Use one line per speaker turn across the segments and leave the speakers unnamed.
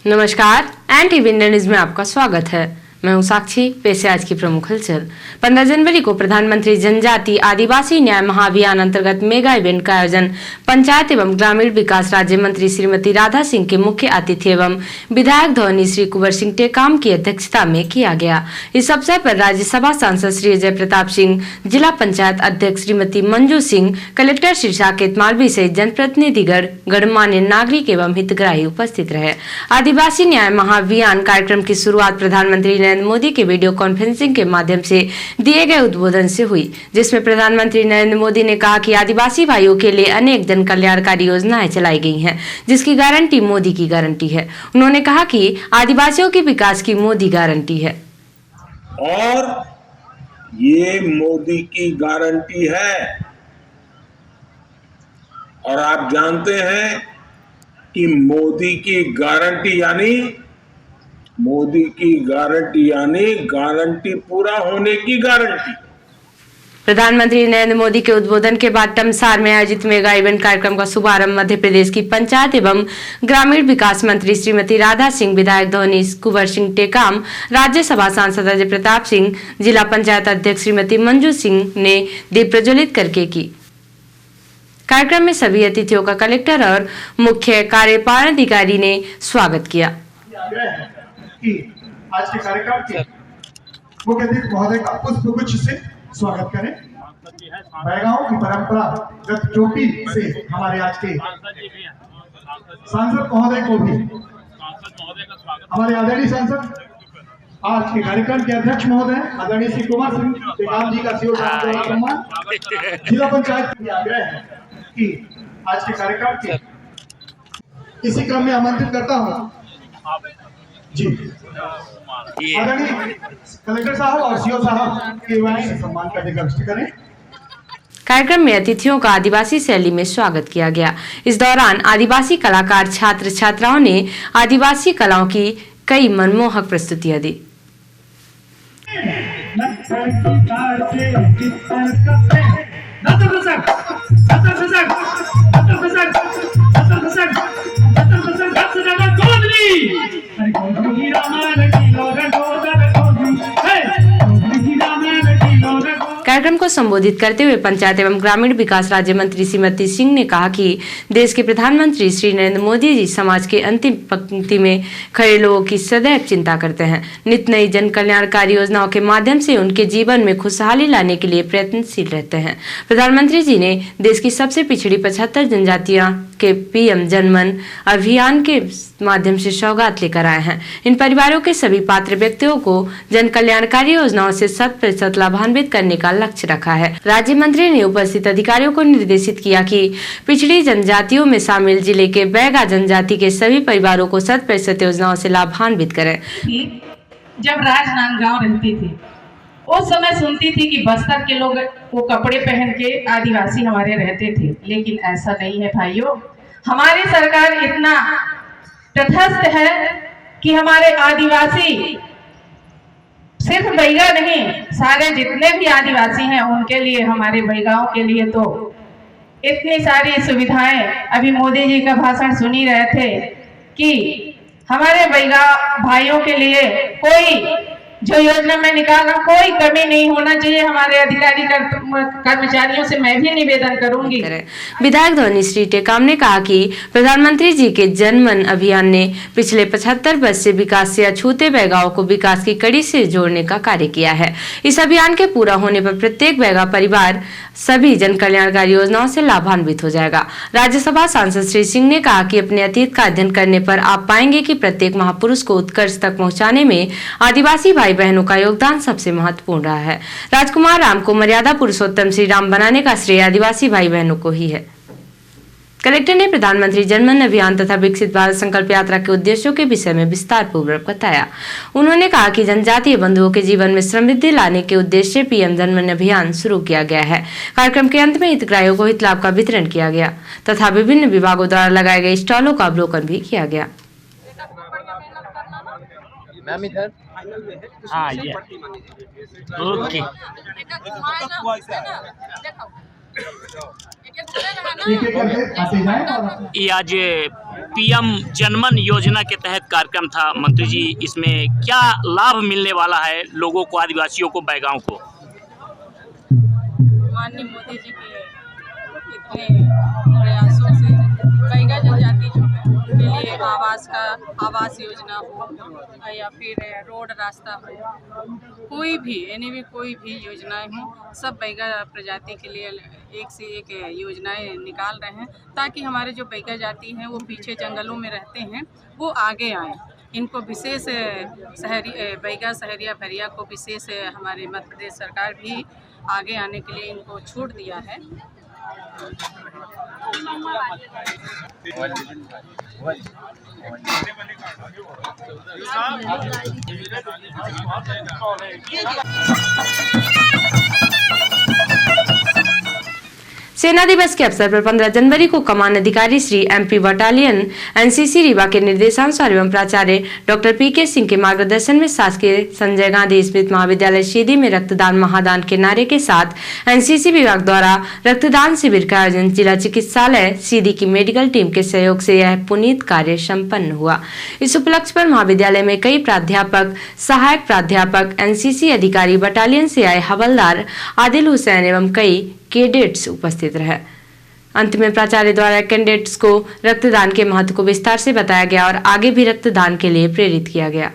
नमस्कार, NTV India news में आपका स्वागत है। मैं हूं साक्षी। पेश है आज की प्रमुख हलचल। 15 जनवरी को प्रधानमंत्री जनजाति आदिवासी न्याय महाअभियान अंतर्गत मेगा इवेंट का आयोजन पंचायत एवं ग्रामीण विकास राज्य मंत्री श्रीमती राधा सिंह के मुख्य अतिथि एवं विधायक धौनी श्री कुंवर सिंह टेकाम की अध्यक्षता में किया गया। इस अवसर पर राज्यसभा सांसद श्री अजय प्रताप सिंह, जिला पंचायत अध्यक्ष श्रीमती मंजू सिंह, कलेक्टर श्री साकेत मालवी सहित जनप्रतिनिधिगण, गणमान्य नागरिक एवं हितग्राही उपस्थित रहे। आदिवासी न्याय महाअभियान कार्यक्रम की शुरुआत प्रधानमंत्री नरेंद्र मोदी के वीडियो कॉन्फ्रेंसिंग के माध्यम से दिए गए उद्बोधन से हुई, जिसमें प्रधानमंत्री नरेंद्र मोदी ने कहा कि आदिवासी भाइयों के लिए अनेक जन कल्याणकारी योजनाएं चलाई गई हैं, जिसकी गारंटी मोदी की गारंटी है। उन्होंने कहा कि आदिवासियों के विकास की मोदी गारंटी है
और ये मोदी की गारंटी है। और आप जानते हैं कि मोदी की गारंटी यानी गारंटी पूरा होने की गारंटी।
प्रधानमंत्री नरेंद्र मोदी के उद्बोधन के बाद टमसार में आयोजित मेगा इवेंट कार्यक्रम का शुभारंभ मध्य प्रदेश की पंचायत एवं ग्रामीण विकास मंत्री श्रीमती राधा सिंह, विधायक धौनी कुंवर सिंह टेकाम, राज्यसभा सांसद अजय प्रताप सिंह, जिला पंचायत अध्यक्ष श्रीमती मंजू सिंह ने दीप प्रज्वलित करके की। कार्यक्रम में सभी अतिथियों का कलेक्टर और मुख्य कार्यपालन अधिकारी ने स्वागत किया।
आज के कार्यक्रम के मुख्य अतिथि महोदय का पुष्पगुच्छ से स्वागत करें। बैगांव की परंपरागत चोटी से हमारे आज के सांसद महोदय को भी, हमारे आदरणीय सांसद, आज के कार्यक्रम के अध्यक्ष महोदय आदरणीय श्री कुंवर सिंह टेकाम जी का सम्मान, जिला पंचायत के आग्रह है कि आज के कार्यक्रम के इसी क्रम में आमंत्रित करता हूँ जी आदरणीय कलेक्टर साहब और सीओ साहब के सम्मान करने का विषय करें।
कार्यक्रम में अतिथियों का आदिवासी शैली में स्वागत किया गया। इस दौरान आदिवासी कलाकार छात्र छात्राओं ने आदिवासी कलाओं की कई मनमोहक प्रस्तुतियां दी। कार्यक्रम को संबोधित करते हुए पंचायत एवं ग्रामीण विकास राज्य मंत्री श्रीमती सिंह ने कहा कि देश के प्रधानमंत्री श्री नरेंद्र मोदी जी समाज के अंतिम पंक्ति में खड़े लोगों की सदैव चिंता करते हैं। नित नई जन कल्याणकारी योजनाओं के माध्यम से उनके जीवन में खुशहाली लाने के लिए प्रयत्नशील रहते हैं। प्रधानमंत्री जी ने देश की सबसे पिछड़ी 75 जनजातियां के पीएम जनमन अभियान के माध्यम से सौगात लेकर आए हैं। इन परिवारों के सभी पात्र व्यक्तियों को जन कल्याणकारी योजनाओं से 100% लाभान्वित करने का लक्ष्य रखा है। राज्य मंत्री ने उपस्थित अधिकारियों को निर्देशित किया कि पिछड़ी जनजातियों में शामिल जिले के बैगा जनजाति के सभी परिवारों को 100% योजनाओं से लाभान्वित करें।
जब राजनांदगांव रहती थी, उस समय सुनती थी कि बस्तर के लोग वो कपड़े पहन के आदिवासी हमारे रहते थे, लेकिन ऐसा नहीं है भाइयों। हमारी सरकार इतना तटस्थ है कि हमारे आदिवासी सिर्फ बैगा नहीं, सारे जितने भी आदिवासी हैं उनके लिए, हमारे बैगाओं के लिए तो इतनी सारी सुविधाएं। अभी मोदी जी का भाषण सुन ही रहे थे कि हमारे बैगा भाइयों के लिए कोई जो योजना में निकाला, कोई कमी नहीं होना चाहिए। हमारे अधिकारी कर्मचारियों से मैं भी निवेदन करूंगी।
विधायक धौनी श्री टेकाम ने कहा कि प्रधानमंत्री जी के जनमन अभियान ने पिछले 75 वर्ष से विकास से अछूते बैगाओं को विकास की कड़ी से जोड़ने का कार्य किया है। इस अभियान के पूरा होने पर प्रत्येक बैगा परिवार सभी जन कल्याणकारी योजनाओं से लाभान्वित हो जाएगा। राज्यसभा सांसद श्री सिंह ने कहा कि अपने अतीत का अध्ययन करने पर आप पाएंगे कि प्रत्येक महापुरुष को उत्कर्ष तक पहुंचाने में आदिवासी भाई बहनों का योगदान सबसे महत्वपूर्ण रहा है। राजकुमार राम को मर्यादा पुरुषोत्तम श्री राम बनाने का श्रेय आदिवासी भाई बहनों को ही है। कलेक्टर ने प्रधानमंत्री जनमन अभियान तथा विकसित भारत संकल्प यात्रा के उद्देश्यों के विषय में विस्तार पूर्वक बताया। उन्होंने कहा कि जनजातीय बंधुओं के जीवन में समृद्धि लाने के उद्देश्य से पीएम जनमन अभियान शुरू किया गया है। कार्यक्रम के अंत में हितग्राहियों को हित लाभ का वितरण किया गया तथा विभिन्न विभागों द्वारा लगाए गए स्टॉलों का अवलोकन भी किया गया।
मैम इधर ये ओके
एक एक करके आते जाएं और
ये आज पीएम जनमन योजना के तहत कार्यक्रम था। मंत्री जी, इसमें क्या लाभ मिलने वाला है लोगों को, आदिवासियों को, बैगांव को?
माननीय मोदी जी के इतने प्रयासों से बैगा जनजाति जो है उनके लिए आवास योजना हो या फिर रोड रास्ता हो, कोई भी कोई भी योजनाएं हो, सब बैगा प्रजाति के लिए एक से एक योजनाएं निकाल रहे हैं ताकि हमारे जो बैगा जाति हैं वो पीछे जंगलों में रहते हैं वो आगे आएँ। इनको विशेष बैगा सहरिया भरिया को विशेष हमारे मध्य प्रदेश सरकार भी आगे आने के लिए इनको छूट दिया है।
सेना दिवस के अवसर पर 15 जनवरी को कमान अधिकारी Shri MP battalion NCC Rewa के निर्देशानुसार एवं प्राचार्य डॉक्टर PK सिंह के मार्गदर्शन में शासकीय संजय गांधी स्मृति महाविद्यालय सीधी में रक्तदान महादान के नारे के साथ NCC विभाग द्वारा रक्तदान शिविर का आयोजन जिला चिकित्सालय सीधी की मेडिकल टीम के सहयोग से यह पुनीत कार्य संपन्न हुआ। इस उपलक्ष्य पर महाविद्यालय में कई प्राध्यापक, सहायक प्राध्यापक, NCC अधिकारी, बटालियन से आए हवलदार आदिल हुसैन एवं कई कैडेट्स उपस्थित रहे। अंत में प्राचार्य द्वारा कैडेट्स को रक्तदान के महत्व को विस्तार से बताया गया और आगे भी रक्तदान के लिए प्रेरित किया गया।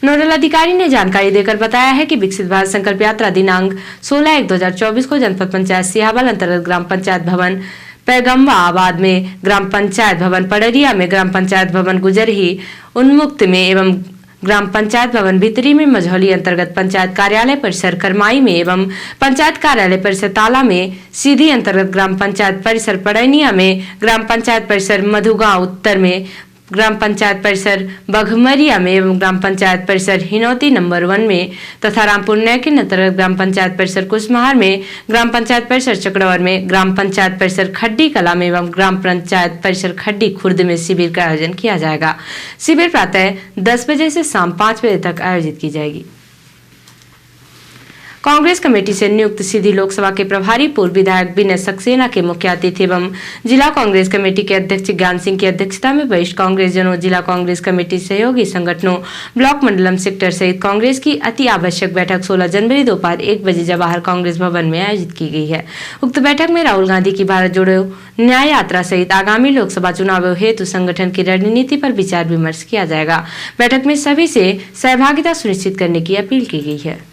नोडल अधिकारी ने जानकारी देकर बताया है कि विकसित भारत संकल्प यात्रा दिनांक 16/1/2024 को जनपद पंचायत सिहावल अंतर्गत ग्राम पंचायत भवन पैगम्बा आबाद में, ग्राम पंचायत भवन पड़रिया में, ग्राम पंचायत भवन गुजरही उन्मुक्त में एवं ग्राम पंचायत भवन भितरी में, मझौली अंतर्गत पंचायत कार्यालय परिसर करमाई में एवं पंचायत कार्यालय परिसर ताला में, सीधी अंतर्गत ग्राम पंचायत परिसर पड़ैनिया में, ग्राम पंचायत परिसर मधुगांव उत्तर में, ग्राम पंचायत परिसर बघमरिया में एवं ग्राम पंचायत परिसर हिनौती नंबर 1 में तथा रामपुर नैकिन अंतर्गत ग्राम पंचायत परिसर कुशमहार में, ग्राम पंचायत परिसर चकड़ौर में, ग्राम पंचायत परिसर खड्डी कला में एवं ग्राम पंचायत परिसर खड्डी खुर्द में शिविर का आयोजन किया जाएगा। शिविर प्रातः 10 बजे से शाम 5 बजे तक आयोजित की जाएगी। कांग्रेस कमेटी से नियुक्त सीधी लोकसभा के प्रभारी पूर्व विधायक विनय सक्सेना के मुख्य अतिथि एवं जिला कांग्रेस कमेटी के अध्यक्ष ज्ञान सिंह की अध्यक्षता में वरिष्ठ कांग्रेस जनों, जिला कांग्रेस कमेटी सहयोगी संगठनों, ब्लॉक मंडलम सेक्टर सहित कांग्रेस की अति आवश्यक बैठक 16 जनवरी दोपहर 1 बजे जवाहर कांग्रेस भवन में आयोजित की गई है। उक्त बैठक में राहुल गांधी की भारत जोड़ो न्याय यात्रा सहित आगामी लोकसभा चुनावों हेतु संगठन की रणनीति पर विचार विमर्श किया जाएगा। बैठक में सभी से सहभागिता सुनिश्चित करने की अपील की गई है।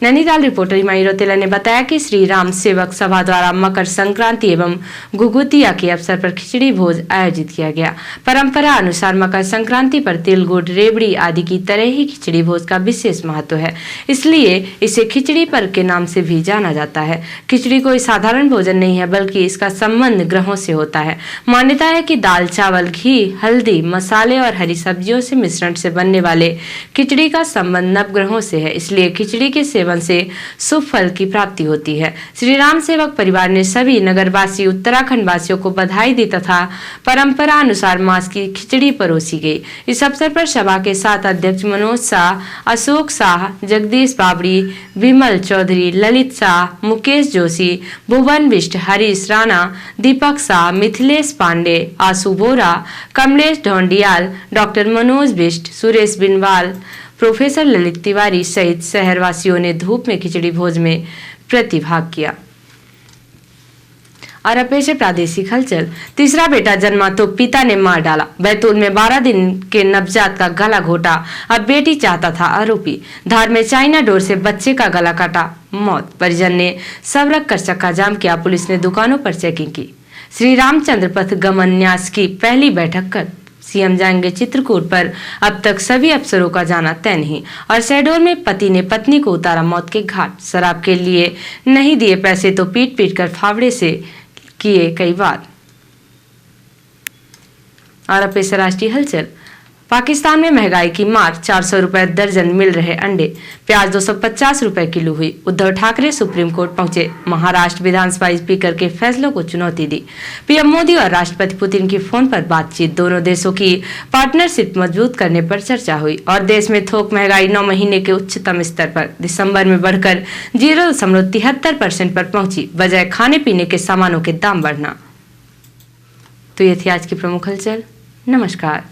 नैनीताल रिपोर्टर हिमायू रौतेला ने बताया कि श्री राम सेवक सभा द्वारा मकर संक्रांति एवं घुघुतिया के अवसर पर खिचड़ी भोज आयोजित किया गया। परंपरा अनुसार मकर संक्रांति पर तिल, गुड़, रेवड़ी आदि की तरह ही खिचड़ी भोज का विशेष महत्व है, इसलिए इसे खिचड़ी पर्व के नाम से भी जाना जाता है। खिचड़ी कोई साधारण भोजन नहीं है, बल्कि इसका संबंध ग्रहों से होता है। मान्यता है कि दाल, चावल, घी, हल्दी, मसाले और हरी सब्जियों से मिश्रण से बनने वाले खिचड़ी का संबंध नवग्रहों से है, इसलिए खिचड़ी के सेवन से शुभ फल की प्राप्ति होती है। श्री राम सेवक परिवार ने सभी नगरवासी उत्तराखंड वासियों को बधाई दी तथा परंपरा अनुसार मांस की खिचड़ी परोसी गई। इस अवसर पर सभा के 7 अध्यक्ष मनोज शाह, अशोक शाह, जगदीश बाबड़ी, विमल चौधरी, ललित शाह, मुकेश जोशी, भुवन बिष्ट, हरीश राणा, दीपक शाह, मिथिलेश पांडे, आशु बोरा, कमलेश ढोंडियाल, डॉक्टर मनोज बिष्ट, सुरेश बिनवाल, प्रोफेसर ललित तिवारी सहित शहरवासियों ने धूप में खिचड़ी भोज में प्रतिभाग किया। और अब पेश है प्रादेशिक हलचल। तीसरा बेटा जन्मा तो पिता ने मार डाला। बैतूल में 12 दिन के नवजात का गला घोटा, अब बेटी चाहता था आरोपी। धार में चाइना डोर से बच्चे का गला काटा, मौत। परिजन ने सब रख कर चक्का जाम किया, पुलिस ने दुकानों पर चेकिंग की। श्री रामचंद्र पथ गमन न्यास की पहली बैठक कर सीएम जाएंगे चित्रकूट पर, अब तक सभी अफसरों का जाना तय नहीं। और शहडोल में पति ने पत्नी को उतारा मौत के घाट, शराब के लिए नहीं दिए पैसे तो पीट पीट कर फावड़े से किए कई बार। और अब पेश राष्ट्रीय हलचल। पाकिस्तान में महंगाई की मार, 400 रुपए दर्जन मिल रहे अंडे, प्याज 250 रुपए किलो हुई। उद्धव ठाकरे सुप्रीम कोर्ट पहुंचे, महाराष्ट्र विधानसभा स्पीकर के फैसलों को चुनौती दी। पीएम मोदी और राष्ट्रपति पुतिन की फोन पर बातचीत, दोनों देशों की पार्टनरशिप मजबूत करने पर चर्चा हुई। और देश में थोक महंगाई 9 महीने के उच्चतम स्तर पर, दिसंबर में बढ़कर 0.73% पर पहुंची, बजाय खाने पीने के सामानों के दाम बढ़ना। तो ये थी आज की प्रमुख हलचल। नमस्कार।